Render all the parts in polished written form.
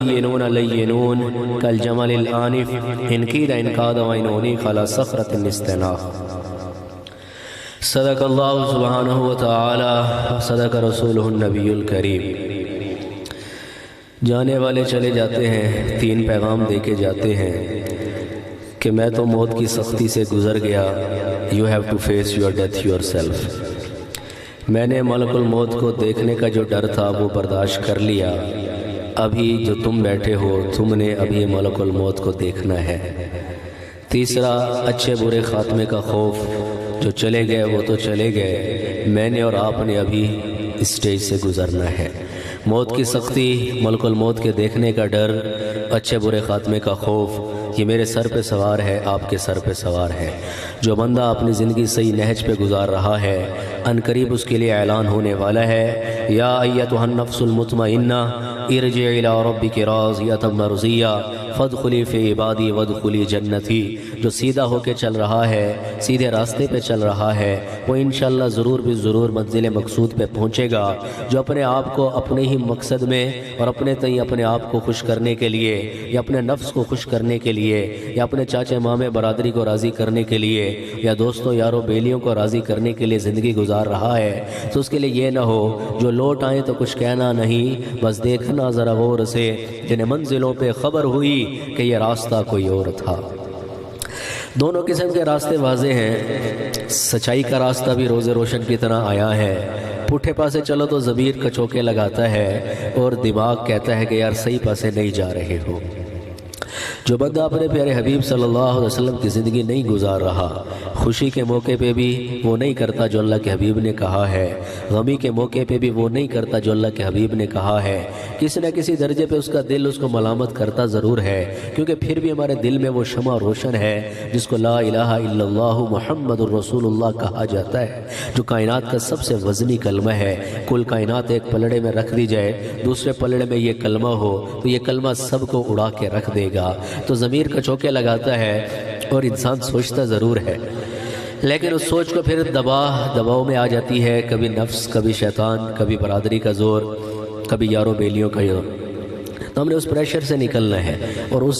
لينون لينون كالجمل الآنف إن كيد إن كاد وإن أنيخ على صخرة الاستناخ۔ صدق اللہ سبحانہ وتعالی، صدق رسولہ النبی الکریم۔ جانے والے چلے جاتے ہیں، تین پیغام دے کے جاتے ہیں کہ میں تو موت کی سختی سے گزر گیا، You have to face your death yourself۔ میں نے ملک الموت کو دیکھنے کا جو ڈر تھا وہ برداشت کر لیا، ابھی جو تم بیٹھے ہو تم نے ابھی ملک الموت کو دیکھنا ہے۔ تیسرا، اچھے برے خاتمے کا خوف، جو چلے گئے وہ تو چلے گئے، میں نے اور آپ نے ابھی اسٹیج سے گزرنا ہے۔ موت کی سختی، ملک الموت کے دیکھنے کا ڈر، اچھے برے خاتمے کا خوف، یہ میرے سر پہ سوار ہے، آپ کے سر پہ سوار ہے۔ جو بندہ اپنی زندگی صحیح نہج پہ گزار رہا ہے، ان قریب اس کے لیے اعلان ہونے والا ہے، یا ایتھا النفس المطمئنہ ارجعی الی ربک راضیۃ مرضیہ فادخلی فی عبادی وادخلی جنتی۔ جو سیدھا ہو کے چل رہا ہے، سیدھے راستے پہ چل رہا ہے، وہ انشاءاللہ ضرور بھی ضرور منزل مقصود پہ پہنچے گا۔ جو اپنے آپ کو اپنے ہی مقصد میں اور اپنے تئیں اپنے آپ کو خوش کرنے کے لیے، یا اپنے نفس کو خوش کرنے کے لیے، یا اپنے چاچے مامے برادری کو راضی کرنے کے لیے، یا دوستوں یاروں بیلیوں کو راضی کرنے کے لیے زندگی گزار رہا ہے، تو اس کے لیے یہ نہ ہو جو لوٹ آئیں تو کچھ کہنا نہیں، بس دیکھنا ذرا غور سے، جنہیں منزلوں پہ خبر ہوئی کہ یہ راستہ کوئی اور تھا۔ دونوں قسم کے راستے واضح ہیں۔ سچائی کا راستہ بھی روز روشن کی طرح آیا ہے، پٹھے پاسے چلو تو ضمیر کچوکے لگاتا ہے اور دماغ کہتا ہے کہ یار صحیح پاسے نہیں جا رہے ہو۔ جو بندہ اپنے پیارے حبیب صلی اللہ علیہ وسلم کی زندگی نہیں گزار رہا، خوشی کے موقع پہ بھی وہ نہیں کرتا جو اللہ کے حبیب نے کہا ہے، غمی کے موقع پہ بھی وہ نہیں کرتا جو اللہ کے حبیب نے کہا ہے، کسی نہ کسی درجے پہ اس کا دل اس کو ملامت کرتا ضرور ہے، کیونکہ پھر بھی ہمارے دل میں وہ شمع روشن ہے جس کو لا الہ الا اللہ محمد الرسول اللہ کہا جاتا ہے، جو کائنات کا سب سے وزنی کلمہ ہے۔ کل کائنات ایک پلڑے میں رکھ دی جائے، دوسرے پلڑے میں یہ کلمہ ہو تو یہ کلمہ سب کو اڑا کے رکھ دے گا۔ تو ضمیر کا چوکے لگاتا ہے اور انسان سوچتا ضرور ہے، لیکن اس سوچ کو پھر دباؤ میں آ جاتی ہے، کبھی نفس، کبھی شیطان، کبھی برادری کا زور، کبھی یاروں بیلیوں کا زور۔ تو ہم نے اس پریشر سے نکلنا ہے اور اس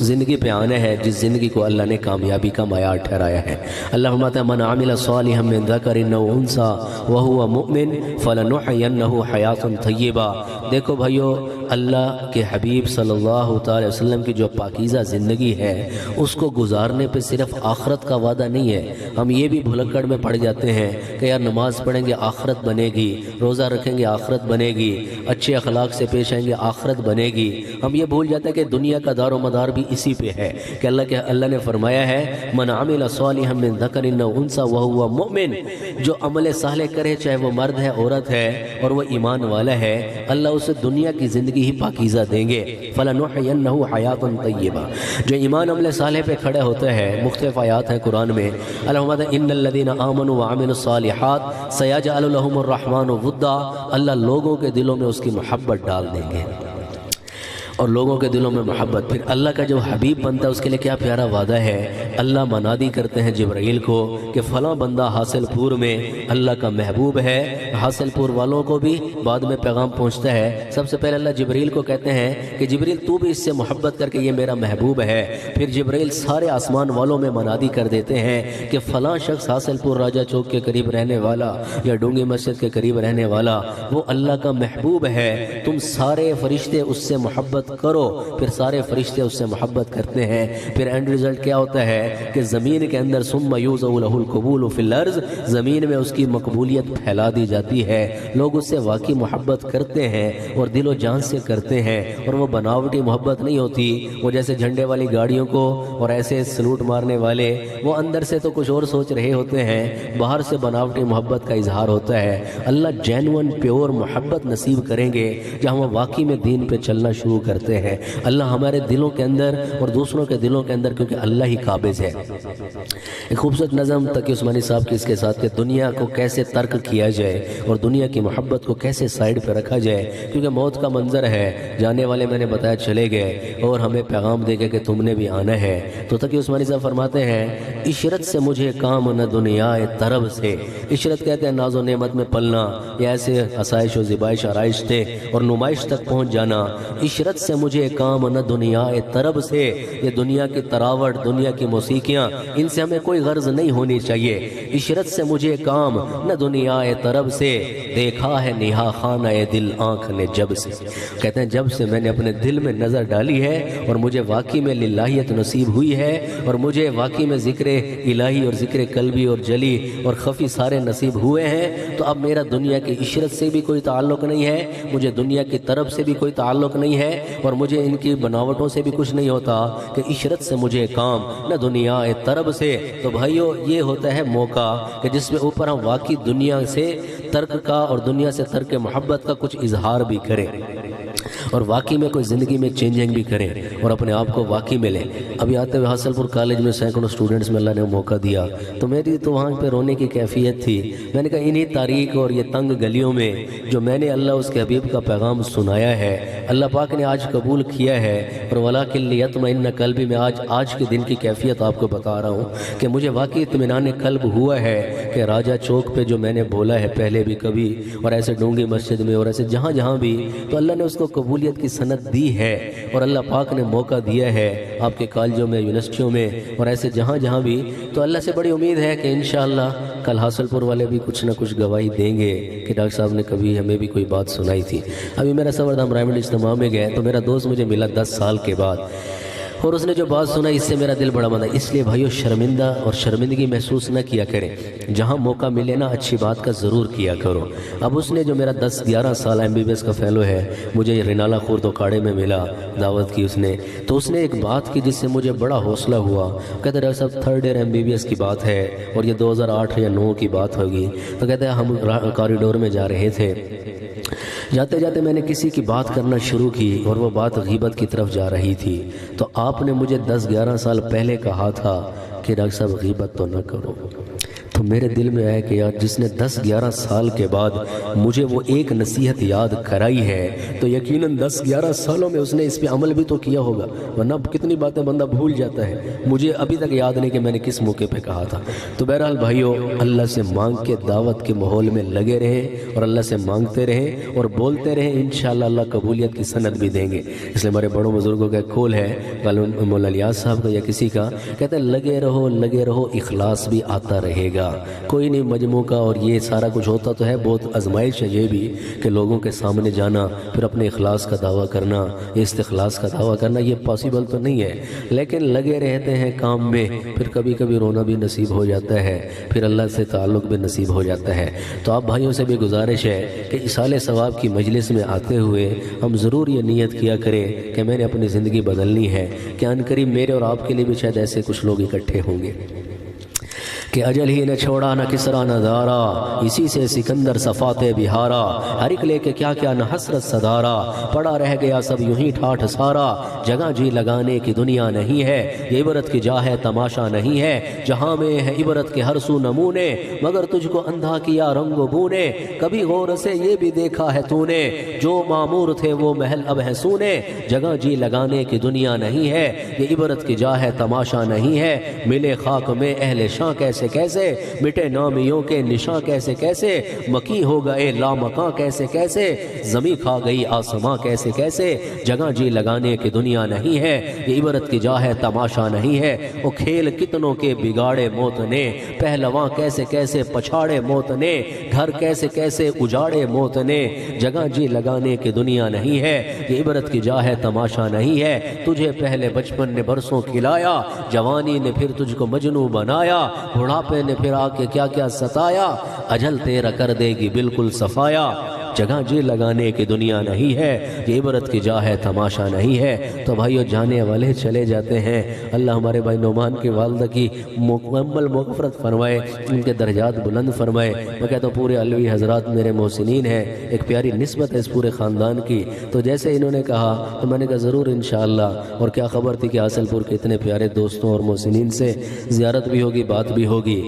زندگی پہ آنا ہے جس زندگی کو اللہ نے کامیابی کا معیار ٹھہرایا ہے۔ اللہم من عمل صالحا من ذکر او انثی وہو مؤمن فلنحینہ حیاۃ طیبہ۔ دیکھو بھائیو، اللہ کے حبیب صلی اللہ تعالی وسلم کی جو پاکیزہ زندگی ہے اس کو گزارنے پہ صرف آخرت کا وعدہ نہیں ہے۔ ہم یہ بھی بھلکڑ میں پڑ جاتے ہیں کہ یار نماز پڑھیں گے آخرت بنے گی، روزہ رکھیں گے آخرت بنے گی، اچھے اخلاق سے پیش آئیں گے آخرت بنے گی۔ ہم یہ بھول جاتے ہیں کہ دنیا کا دار و مدار بھی اسی پہ ہے، کہ اللہ نے فرمایا ہے من عمل صالحا من ذکر او انثی وہو مؤمن۔ جو عمل صالح کرے، چاہے وہ مرد ہے عورت ہے اور وہ ایمان والا ہے، اللہ اسے دنیا کی زندگی ہی پاکیزہ دیں گے۔ فلنحینہ حیاۃ طیبہ۔ جو ایمان عمل صالح پہ کھڑا ہوتا ہے، مختلف آیات ہیں قرآن میں، اللہم ان الذین آمنوا وعملوا الصالحات سیجعل لهم الرحمن ودا۔ اللہ لوگوں کے دلوں میں اس کی محبت ڈال دیں گے، اور لوگوں کے دلوں میں محبت۔ پھر اللہ کا جو حبیب بنتا ہے اس کے لئے کیا پیارا وعدہ ہے۔ اللہ منادی کرتے ہیں جبرائیل کو کہ فلاں بندہ حاصل پور میں اللہ کا محبوب ہے۔ حاصل پور والوں کو بھی بعد میں پیغام پہنچتا ہے، سب سے پہلے اللہ جبرائیل کو کہتے ہیں کہ جبرائیل تو بھی اس سے محبت کر کے یہ میرا محبوب ہے۔ پھر جبرائیل سارے آسمان والوں میں منادی کر دیتے ہیں کہ فلاں شخص حاصل پور راجہ چوک کے قریب رہنے والا یا ڈونگی مسجد کے قریب رہنے والا وہ اللہ کا محبوب ہے، تم سارے فرشتے اس سے محبت کرو۔ پھر سارے فرشتے اس سے محبت کرتے ہیں۔ پھر اینڈ رزلٹ کیا ہوتا ہے کہ زمین کے اندر ثم یوضع لہ القبول فی الارض، زمین میں اس کی مقبولیت پھیلا دی جاتی ہے، لوگ اس سے واقعی محبت کرتے ہیں اور دل و جان سے کرتے ہیں، اور وہ بناوٹی محبت نہیں ہوتی، وہ جیسے جھنڈے والی گاڑیوں کو اور ایسے سلوٹ مارنے والے، وہ اندر سے تو کچھ اور سوچ رہے ہوتے ہیں، باہر سے بناوٹی محبت کا اظہار ہوتا ہے۔ اللہ جینون پیور محبت نصیب کریں گے جہاں ہم واقعی میں دین پہ چلنا شروع کرتے ہیں۔ اللہ ہمارے دلوں کے اندر اور دوسروں کے دلوں کے اندر، کیونکہ اللہ ہی قابض ہے۔ ایک خوبصورت نظم تقی عثمانی صاحب کی اس کے ساتھ کہ دنیا کو کیسے ترک کیا جائے اور دنیا کی محبت کو کیسے سائیڈ پہ رکھا جائے، کیونکہ موت کا منظر ہے، جانے والے میں نے بتایا چلے گئے اور ہمیں پیغام دے گئے کہ تم نے بھی آنا ہے۔ تو تقی عثمانی صاحب فرماتے ہیں عشرت سے مجھے کام نہ دنیا طرب سے۔ عشرت کہتے ہیں ناز و نعمت میں پلنا، یا ایسے آسائش و زیبائش آرائش تھے اور نمائش تک پہنچ جانا۔ عشرت سے مجھے کام نہ دنیا طرب سے، یہ دنیا کی تراوٹ، دنیا کی موسیقیاں، ان سے ہمیں کوئی غرض نہیں ہونی چاہیے۔ عشرت سے مجھے کام نہ دنیا طرب سے، دیکھا ہے نہا خانہ دل آنکھ نے جب سے۔ کہتے ہیں جب سے میں نے اپنے دل میں نظر ڈالی ہے اور مجھے واقعی میں للہیت نصیب ہوئی ہے، اور مجھے واقعی میں ذکر الہی اور ذکر قلبی اور جلی اور خفی سارے نصیب ہوئے ہیں، تو اب میرا دنیا کی عشرت سے بھی کوئی تعلق نہیں ہے، مجھے دنیا کی طرف سے بھی کوئی تعلق نہیں ہے، اور مجھے ان کی بناوٹوں سے بھی کچھ نہیں ہوتا کہ عشرت سے مجھے کام نہ دنیا طرب سے۔ تو بھائیو یہ ہوتا ہے موقع کہ جس میں اوپر ہم واقعی دنیا سے ترک کا اور دنیا سے ترک محبت کا کچھ اظہار بھی کریں، اور واقعی میں کوئی زندگی میں چینجنگ بھی کریں اور اپنے آپ کو واقعی میں لیں۔ ابھی آتے ہوئے حاصل پور کالج میں سینکڑوں اسٹوڈنٹس میں اللہ نے موقع دیا، تو میری تو وہاں پہ رونے کی کیفیت تھی۔ میں نے کہا انہی تاریک اور یہ تنگ گلیوں میں جو میں نے اللہ اس کے حبیب کا پیغام سنایا ہے، اللہ پاک نے آج قبول کیا ہے، اور وَلَٰكِن لِيَطْمَئِنَّ قَلْبِي میں آج کے دن کی کیفیت آپ کو بتا رہا ہوں کہ مجھے واقعی اطمینان قلب ہوا ہے کہ راجہ چوک پہ جو میں نے بولا ہے پہلے بھی کبھی، اور ایسے ڈونگی مسجد میں اور ایسے جہاں جہاں بھی، تو اللہ نے اس کو قبولیت کی سند دی ہے، اور اللہ پاک نے موقع دیا ہے آپ کے کالجوں میں، یونیورسٹیوں میں، اور ایسے جہاں جہاں بھی۔ تو اللہ سے بڑی امید ہے کہ انشاءاللہ کل حاصل پور والے بھی کچھ نہ کچھ گواہی دیں گے کہ ڈاکٹر صاحب نے کبھی ہمیں بھی کوئی بات سنائی تھی۔ ابھی میرا سفر تھا، ہم رائمنڈ اجتماع میں گئے تو میرا دوست مجھے ملا 10 سال کے بعد، اور اس نے جو بات سنائی اس سے میرا دل بڑا بندہ۔ اس لیے بھائیو شرمندہ اور شرمندگی محسوس نہ کیا کریں، جہاں موقع ملے نا اچھی بات کا ضرور کیا کرو۔ اب اس نے جو میرا 10-11 سال MBBS کا فیلو ہے، مجھے رنالہ خورد اکھاڑے میں ملا، دعوت کی اس نے، تو اس نے ایک بات کی جس سے مجھے بڑا حوصلہ ہوا۔ کہتے ڈاکٹر صاحب 3rd ایئر MBBS کی بات ہے اور یہ 2008 یا 2009 کی بات ہوگی، تو کہتے ہیں ہم کوریڈور میں جا رہے تھے، جاتے جاتے میں نے کسی کی بات کرنا شروع کی اور وہ بات غیبت کی طرف جا رہی تھی، تو آپ نے مجھے 10-11 سال پہلے کہا تھا کہ ڈاکٹر صاحب غیبت تو نہ کرو۔ تو میرے دل میں آیا کہ یار جس نے 10-11 سال کے بعد مجھے وہ ایک نصیحت یاد کرائی ہے تو یقیناً 10-11 سالوں میں اس نے اس پہ عمل بھی تو کیا ہوگا، ورنہ کتنی باتیں بندہ بھول جاتا ہے۔ مجھے ابھی تک یاد نہیں کہ میں نے کس موقع پہ کہا تھا۔ تو بہرحال بھائیو، اللہ سے مانگ کے دعوت کے ماحول میں لگے رہیں اور اللہ سے مانگتے رہیں اور بولتے رہیں، انشاءاللہ اللہ قبولیت کی سند بھی دیں گے۔ اس لیے ہمارے بڑوں بزرگوں کا ایک قول ہے، مولانا الیاس صاحب کا یا کسی کا، کہتے ہیں لگے رہو اخلاص بھی آتا رہے گا۔ کوئی نہیں مجموع کا اور یہ سارا کچھ ہوتا تو ہے، بہت آزمائش ہے یہ بھی کہ لوگوں کے سامنے جانا، پھر اپنے اخلاص کا دعویٰ کرنا، استخلاص کا دعویٰ کرنا، یہ پاسبل تو نہیں ہے، لیکن لگے رہتے ہیں کام میں، پھر کبھی کبھی رونا بھی نصیب ہو جاتا ہے، پھر اللہ سے تعلق بھی نصیب ہو جاتا ہے۔ تو آپ بھائیوں سے بھی گزارش ہے کہ اصالِ ثواب کی مجلس میں آتے ہوئے ہم ضرور یہ نیت کیا کریں کہ میں نے اپنی زندگی بدلنی ہے، کہ ان قریب میرے اور آپ کے لیے بھی شاید ایسے کچھ لوگ اکٹھے ہوں گے کہ اجل ہی نہ چھوڑا نہ کسرا نہ دارا، اسی سے سکندر صفات بہارا، ہر ایک لے کے کیا کیا نہ حسرت صدارا، پڑا رہ گیا سب یوں ہی ٹھاٹھ سارا، جگہ جی لگانے کی دنیا نہیں ہے، یہ عبرت کی جا ہے تماشا نہیں ہے، جہاں میں ہے عبرت کے ہر سو نمونے، مگر تجھ کو اندھا کیا رنگ و بونے، کبھی غور سے یہ بھی دیکھا ہے تو نے، جو معمور تھے وہ محل اب ہے سونے، جگہ جی لگانے کی دنیا نہیں ہے، یہ عبرت کی جا ہے تماشا نہیں ہے، ملے خاک میں اہل شاں کیسے کیسے، مٹے نامیوں کے نشاں کیسے کیسے، مکی ہو گئے لامکاں کیسے کیسے، زمیں کھا گئی آسماں کیسے کیسے، جگہ جی لگانے کی دنیا نہیں ہے، یہ عبرت کی جا ہے تماشا نہیں ہے، وہ کھیل کتنوں کے بگاڑے موت نے، پہلواں کیسے کیسے پچھاڑے موت نے، گھر کیسے کیسے اجاڑے موت نے، جگہ جی لگانے کی دنیا نہیں ہے، یہ عبرت کی جا ہے تماشا نہیں ہے، تجھے پہلے بچپن نے برسوں کھلایا، جوانی نے پھر تجھ کو مجنوں بنایا، بڑھاپے نے پھر آ کے کیا کیا ستایا، اجل تیرا کر دے گی بالکل صفایا، جگہ جی لگانے کی دنیا نہیں ہے، یہ عبرت کی جا ہے تماشا نہیں ہے۔ تو بھائیو جانے والے چلے جاتے ہیں، اللہ ہمارے بھائی نعمان کی والدہ کی مکمل مغفرت فرمائے، ان کے درجات بلند فرمائے۔ میں کہتا ہوں پورے علوی حضرات میرے محسنین ہیں، ایک پیاری نسبت ہے اس پورے خاندان کی، تو جیسے انہوں نے کہا تو میں نے کہا ضرور انشاءاللہ، اور کیا خبر تھی کہ حاصل پور کے اتنے پیارے دوستوں اور محسنین سے زیارت بھی ہوگی، بات بھی ہوگی۔